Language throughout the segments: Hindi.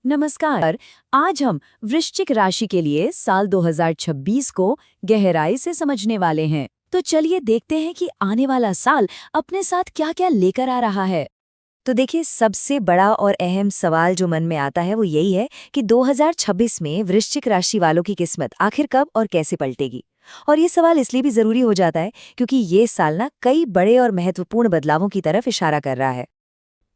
नमस्कार। आज हम वृश्चिक राशि के लिए साल 2026 को गहराई से समझने वाले हैं। तो चलिए देखते हैं कि आने वाला साल अपने साथ क्या-क्या लेकर आ रहा है। तो देखिए, सबसे बड़ा और अहम सवाल जो मन में आता है वो यही है कि 2026 में वृश्चिक राशि वालों की किस्मत आखिर कब और कैसे पलटेगी। और ये सवाल इसलिए भी जरूरी हो जाता है क्योंकि ये साल ना कई बड़े और महत्वपूर्ण बदलावों की तरफ इशारा कर रहा है।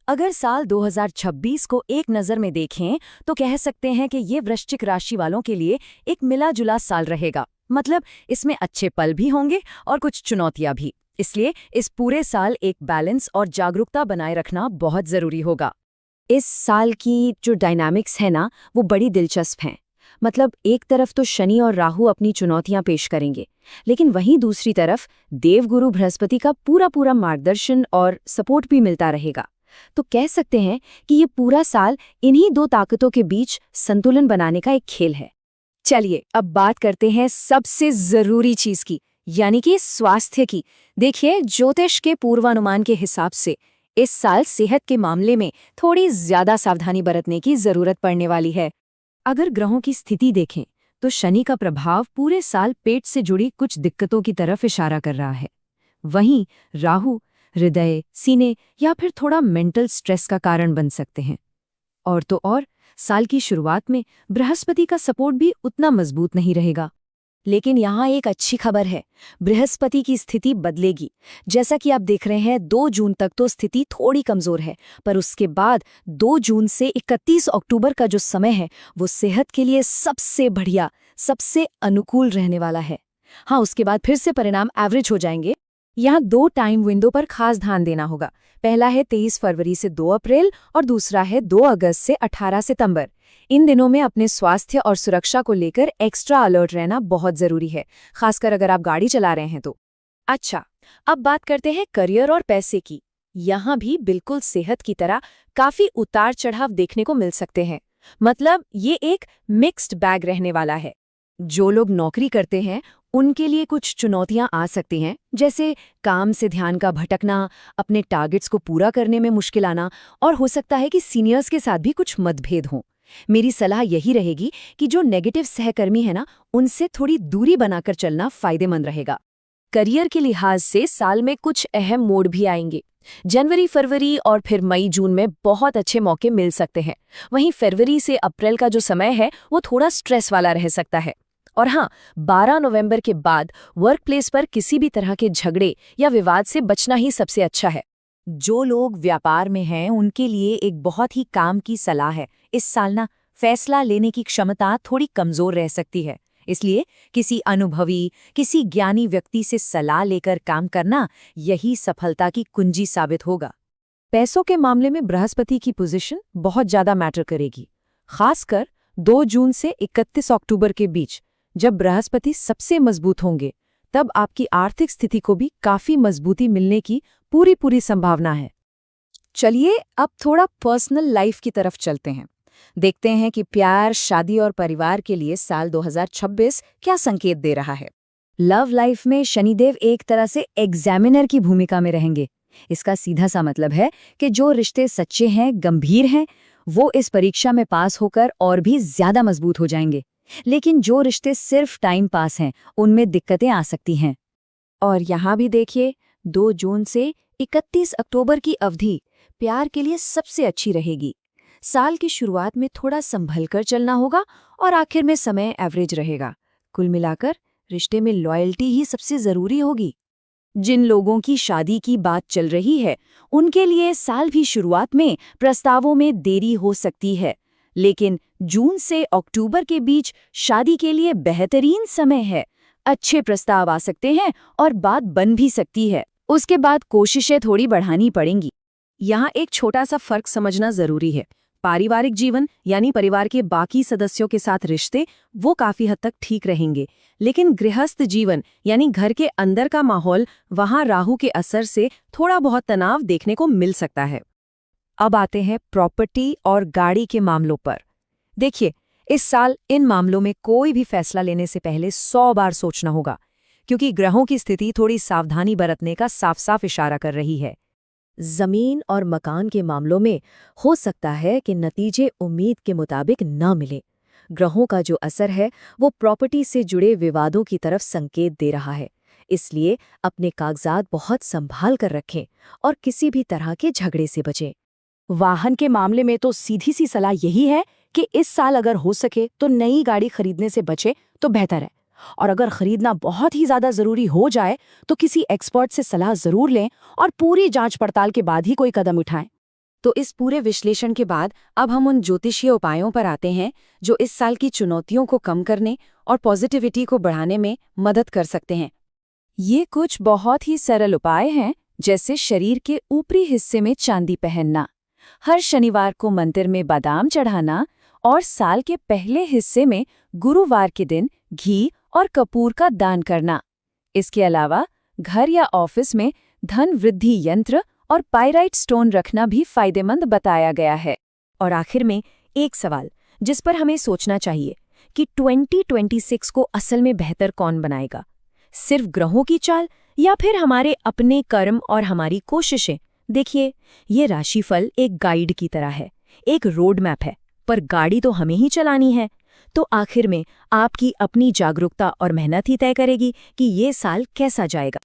अगर साल 2026 को एक नज़र में देखें तो कह सकते हैं कि ये वृश्चिक राशि वालों के लिए एक मिला-जुला साल रहेगा। मतलब इसमें अच्छे पल भी होंगे और कुछ चुनौतियां भी। इसलिए इस पूरे साल एक बैलेंस और जागरूकता बनाए रखना बहुत ज़रूरी होगा। इस साल की जो डायनामिक्स है ना, वो बड़ी दिलचस्प हैं। मतलब एक तरफ तो शनि और राहु अपनी चुनौतियां पेश करेंगे, लेकिन वहीं दूसरी तरफ देवगुरु बृहस्पति का पूरा पूरा मार्गदर्शन और सपोर्ट भी मिलता रहेगा। तो कह सकते हैं कि ये पूरा साल इन्हीं दो ताकतों के बीच संतुलन बनाने का एक खेल है। चलिए अब बात करते हैं सबसे जरूरी चीज की, यानी कि स्वास्थ्य की। देखिए, ज्योतिष के पूर्वानुमान के हिसाब से इस साल सेहत के मामले में थोड़ी ज्यादा सावधानी बरतने की जरूरत पड़ने वाली है। अगर ग्रहों की स्थिति देखें तो शनि का प्रभाव पूरे साल पेट से जुड़ी कुछ दिक्कतों की तरफ इशारा कर रहा है। वहीं राहु हृदय, सीने या फिर थोड़ा मेंटल स्ट्रेस का कारण बन सकते हैं। और तो और साल की शुरुआत में बृहस्पति का सपोर्ट भी उतना मजबूत नहीं रहेगा। लेकिन यहाँ एक अच्छी खबर है, बृहस्पति की स्थिति बदलेगी। जैसा कि आप देख रहे हैं, 2 जून तक तो स्थिति थोड़ी कमजोर है, पर उसके बाद 2 जून से 31 अक्टूबर का जो समय है वो सेहत के लिए सबसे बढ़िया, सबसे अनुकूल रहने वाला है। हाँ, उसके बाद फिर से परिणाम एवरेज हो जाएंगे। यहाँ 2 टाइम विंडो पर खास ध्यान देना होगा। पहला है 23 फरवरी से 2 अप्रैल और दूसरा है 2 अगस्त से 18 सितंबर। इन दिनों में अपने स्वास्थ्य और सुरक्षा को लेकर एक्स्ट्रा अलर्ट रहना बहुत जरूरी है, खासकर अगर आप गाड़ी चला रहे हैं तो। अच्छा, अब बात करते हैं करियर और पैसे की। यहाँ भी बिल्कुल सेहत की तरह काफी उतार चढ़ाव देखने को मिल सकते हैं। मतलब ये एक मिक्स्ड बैग रहने वाला है। जो लोग नौकरी करते हैं उनके लिए कुछ चुनौतियां आ सकती हैं, जैसे काम से ध्यान का भटकना, अपने टारगेट्स को पूरा करने में मुश्किल आना, और हो सकता है कि सीनियर्स के साथ भी कुछ मतभेद हों। मेरी सलाह यही रहेगी कि जो नेगेटिव सहकर्मी है ना, उनसे थोड़ी दूरी बनाकर चलना फायदेमंद रहेगा। करियर के लिहाज से साल में कुछ अहम मोड़ भी आएंगे। जनवरी, फरवरी और फिर मई, जून में बहुत अच्छे मौके मिल सकते हैं। वहीं फरवरी से अप्रैल का जो समय है वो थोड़ा स्ट्रेस वाला रह सकता है। और हाँ, 12 नवंबर के बाद वर्क प्लेस पर किसी भी तरह के झगड़े या विवाद से बचना ही सबसे अच्छा है। जो लोग व्यापार में हैं उनके लिए एक बहुत ही काम की सलाह है। इस साल ना फैसला लेने की क्षमता थोड़ी कमजोर रह सकती है, इसलिए किसी अनुभवी, किसी ज्ञानी व्यक्ति से सलाह लेकर काम करना यही सफलता की कुंजी साबित होगा। पैसों के मामले में बृहस्पति की पोजीशन बहुत ज्यादा मैटर करेगी, खासकर 2 जून से 31 अक्टूबर के बीच। जब बृहस्पति सबसे मजबूत होंगे तब आपकी आर्थिक स्थिति को भी काफी मजबूती मिलने की पूरी संभावना है। चलिए अब थोड़ा पर्सनल लाइफ की तरफ चलते हैं। देखते हैं कि प्यार, शादी और परिवार के लिए साल 2026 क्या संकेत दे रहा है। लव लाइफ में शनिदेव एक तरह से एग्जामिनर की भूमिका में रहेंगे। इसका सीधा सा मतलब है कि जो रिश्ते सच्चे हैं, गंभीर हैं, वो इस परीक्षा में पास होकर और भी ज्यादा मजबूत हो जाएंगे। लेकिन जो रिश्ते सिर्फ टाइम पास हैं, उनमें दिक्कतें आ सकती हैं। और यहाँ भी देखिए, 2 जून से 31 अक्टूबर की अवधि प्यार के लिए सबसे अच्छी रहेगी। साल की शुरुआत में थोड़ा संभल कर चलना होगा और आखिर में समय एवरेज रहेगा। कुल मिलाकर रिश्ते में लॉयल्टी ही सबसे जरूरी होगी। जिन लोगों की शादी की बात चल रही है, उनके लिए साल भी शुरुआत में प्रस्तावों में देरी हो सकती है, लेकिन जून से अक्टूबर के बीच शादी के लिए बेहतरीन समय है। अच्छे प्रस्ताव आ सकते हैं और बात बन भी सकती है। उसके बाद कोशिशें थोड़ी बढ़ानी पड़ेंगी। यहाँ एक छोटा सा फर्क समझना जरूरी है। पारिवारिक जीवन यानी परिवार के बाकी सदस्यों के साथ रिश्ते वो काफी हद तक ठीक रहेंगे, लेकिन गृहस्थ जीवन यानी घर के अंदर का माहौल, वहाँ राहु के असर से थोड़ा बहुत तनाव देखने को मिल सकता है। अब आते हैं प्रॉपर्टी और गाड़ी के मामलों पर। देखिए, इस साल इन मामलों में कोई भी फैसला लेने से पहले 100 बार सोचना होगा, क्योंकि ग्रहों की स्थिति थोड़ी सावधानी बरतने का साफ साफ इशारा कर रही है। जमीन और मकान के मामलों में हो सकता है कि नतीजे उम्मीद के मुताबिक न मिले। ग्रहों का जो असर है वो प्रॉपर्टी से जुड़े विवादों की तरफ संकेत दे रहा है। इसलिए अपने कागजात बहुत संभाल कर रखें और किसी भी तरह के झगड़े से बचें। वाहन के मामले में तो सीधी सी सलाह यही है कि इस साल अगर हो सके तो नई गाड़ी खरीदने से बचे तो बेहतर है, और अगर खरीदना बहुत ही ज्यादा जरूरी हो जाए तो किसी एक्सपर्ट से सलाह जरूर लें और पूरी जांच पड़ताल के बाद ही कोई कदम उठाएं। तो इस पूरे विश्लेषण के बाद अब हम उन ज्योतिषीय उपायों पर आते हैं जो इस साल की चुनौतियों को कम करने और पॉजिटिविटी को बढ़ाने में मदद कर सकते हैं। ये कुछ बहुत ही सरल उपाय हैं, जैसे शरीर के ऊपरी हिस्से में चांदी पहनना, हर शनिवार को मंदिर में बादाम चढ़ाना और साल के पहले हिस्से में गुरुवार के दिन घी और कपूर का दान करना। इसके अलावा घर या ऑफिस में धन वृद्धि यंत्र और पाइराइट स्टोन रखना भी फायदेमंद बताया गया है। और आखिर में एक सवाल जिस पर हमें सोचना चाहिए कि 2026 को असल में बेहतर कौन बनाएगा, सिर्फ ग्रहों की चाल या फिर हमारे अपने कर्म और हमारी कोशिशें। देखिए, ये राशिफल एक गाइड की तरह है, एक रोड मैप है, पर गाड़ी तो हमें ही चलानी है। तो आखिर में आपकी अपनी जागरूकता और मेहनत ही तय करेगी कि ये साल कैसा जाएगा।